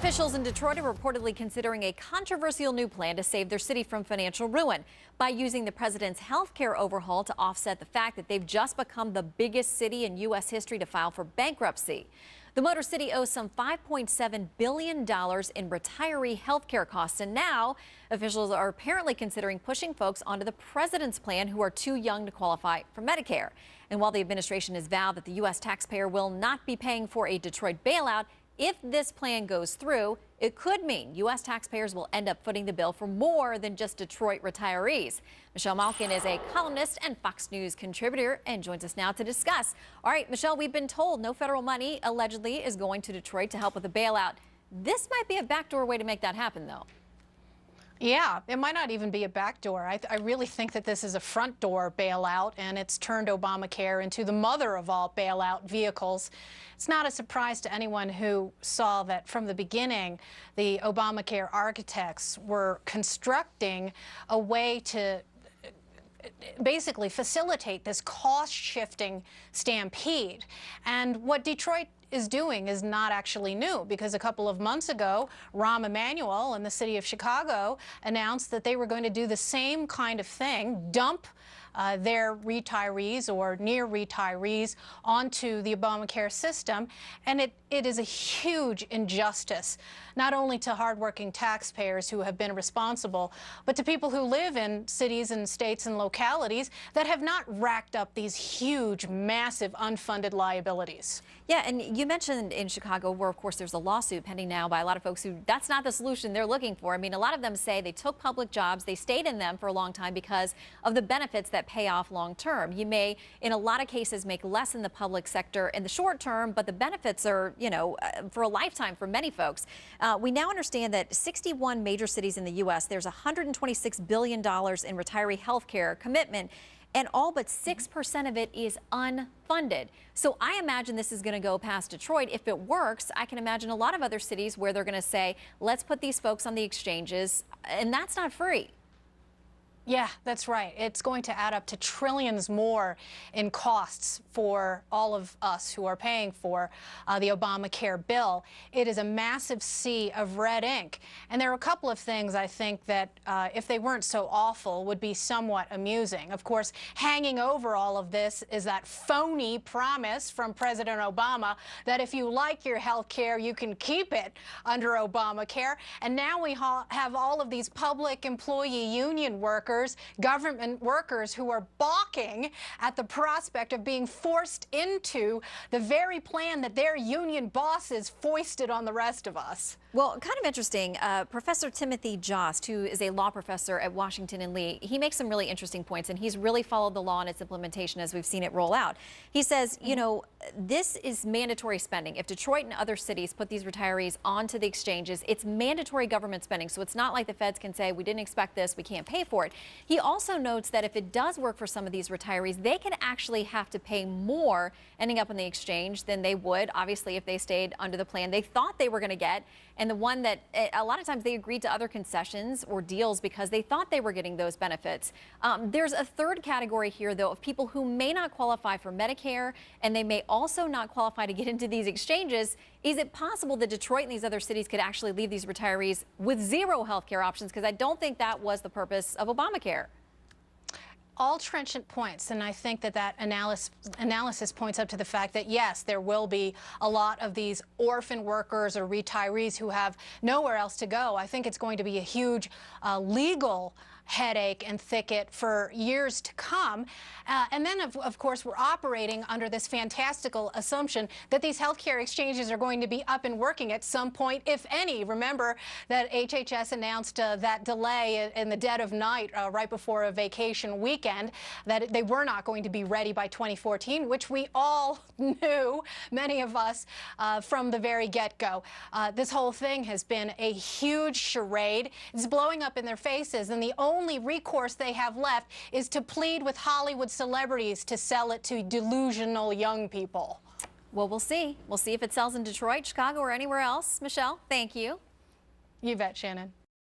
Officials in Detroit are reportedly considering a controversial new plan to save their city from financial ruin by using the president's health care overhaul to offset the fact that they've just become the biggest city in U.S. history to file for bankruptcy. The Motor City owes some $5.7 billion in retiree health care costs, and now officials are apparently considering pushing folks onto the president's plan who are too young to qualify for Medicare. And while the administration has vowed that the U.S. taxpayer will not be paying for a Detroit bailout, if this plan goes through, it could mean U.S. taxpayers will end up footing the bill for more than just Detroit retirees. Michelle Malkin is a columnist and Fox News contributor and joins us now to discuss. All right, Michelle, we've been told no federal money allegedly is going to Detroit to help with the bailout. This might be a backdoor way to make that happen, though. Yeah, it might not even be a backdoor. I really think that this is a front door bailout, and it's turned Obamacare into the mother of all bailout vehicles. It's not a surprise to anyone who saw that from the beginning, the Obamacare architects were constructing a way to basically facilitate this cost-shifting stampede. And what Detroit is doing is not actually new, because a couple of months ago, Rahm Emanuel and the city of Chicago announced that they were going to do the same kind of thing, dump their retirees or near retirees onto the Obamacare system. And it is a huge injustice, not only to hardworking taxpayers who have been responsible, but to people who live in cities and states and localities that have not racked up these huge, massive, unfunded liabilities. Yeah, and you mentioned in Chicago where, of course, there's a lawsuit pending now by a lot of folks who that's not the solution they're looking for. I mean, a lot of them say they took public jobs, they stayed in them for a long time because of the benefits that pay off long term. You may, in a lot of cases, make less in the public sector in the short term, but the benefits are, for a lifetime for many folks. We now understand that 61 major cities in the U.S., there's $126 billion in retiree health care commitment, and all but 6% of it is unfunded. So I imagine this is going to go past Detroit. If it works, I can imagine a lot of other cities where they're going to say, let's put these folks on the exchanges, and that's not free. Yeah, that's right. It's going to add up to trillions more in costs for all of us who are paying for the Obamacare bill. It is a massive sea of red ink. And there are a couple of things I think that, if they weren't so awful, would be somewhat amusing. Of course, hanging over all of this is that phony promise from President Obama that if you like your health care, you can keep it under Obamacare. And now we have all of these public employee union workers, government workers, who are balking at the prospect of being forced into the very plan that their union bosses foisted on the rest of us. Well, kind of interesting. Professor Timothy Jost, who is a law professor at Washington and Lee, he makes some really interesting points, and he's really followed the law and its implementation as we've seen it roll out. He says, this is mandatory spending. If Detroit and other cities put these retirees onto the exchanges, it's mandatory government spending. So it's not like the feds can say, we didn't expect this, we can't pay for it. He also notes that if it does work for some of these retirees, they can actually have to pay more ending up in the exchange than they would, obviously, if they stayed under the plan they thought they were going to get. And the one that a lot of times they agreed to other concessions or deals because they thought they were getting those benefits. There's a third category here, though, of people who may not qualify for Medicare, and they may also not qualify to get into these exchanges. Is it possible that Detroit and these other cities could actually leave these retirees with zero health care options? Because I don't think that was the purpose of Obamacare. All trenchant points, and I think that analysis points up to the fact that, yes, there will be a lot of these orphan workers or retirees who have nowhere else to go. I think it's going to be a huge legal headache and thicket for years to come. And then, of course, we're operating under this fantastical assumption that these healthcare exchanges are going to be up and working at some point, if any. Remember that HHS announced that delay in the dead of night right before a vacation weekend, that they were not going to be ready by 2014, which we all knew, many of us, from the very get-go. This whole thing has been a huge charade. It's blowing up in their faces, and the only recourse they have left is to plead with Hollywood celebrities to sell it to delusional young people. Well, we'll see. We'll see if it sells in Detroit, Chicago, or anywhere else. Michelle, thank you. You bet, Shannon.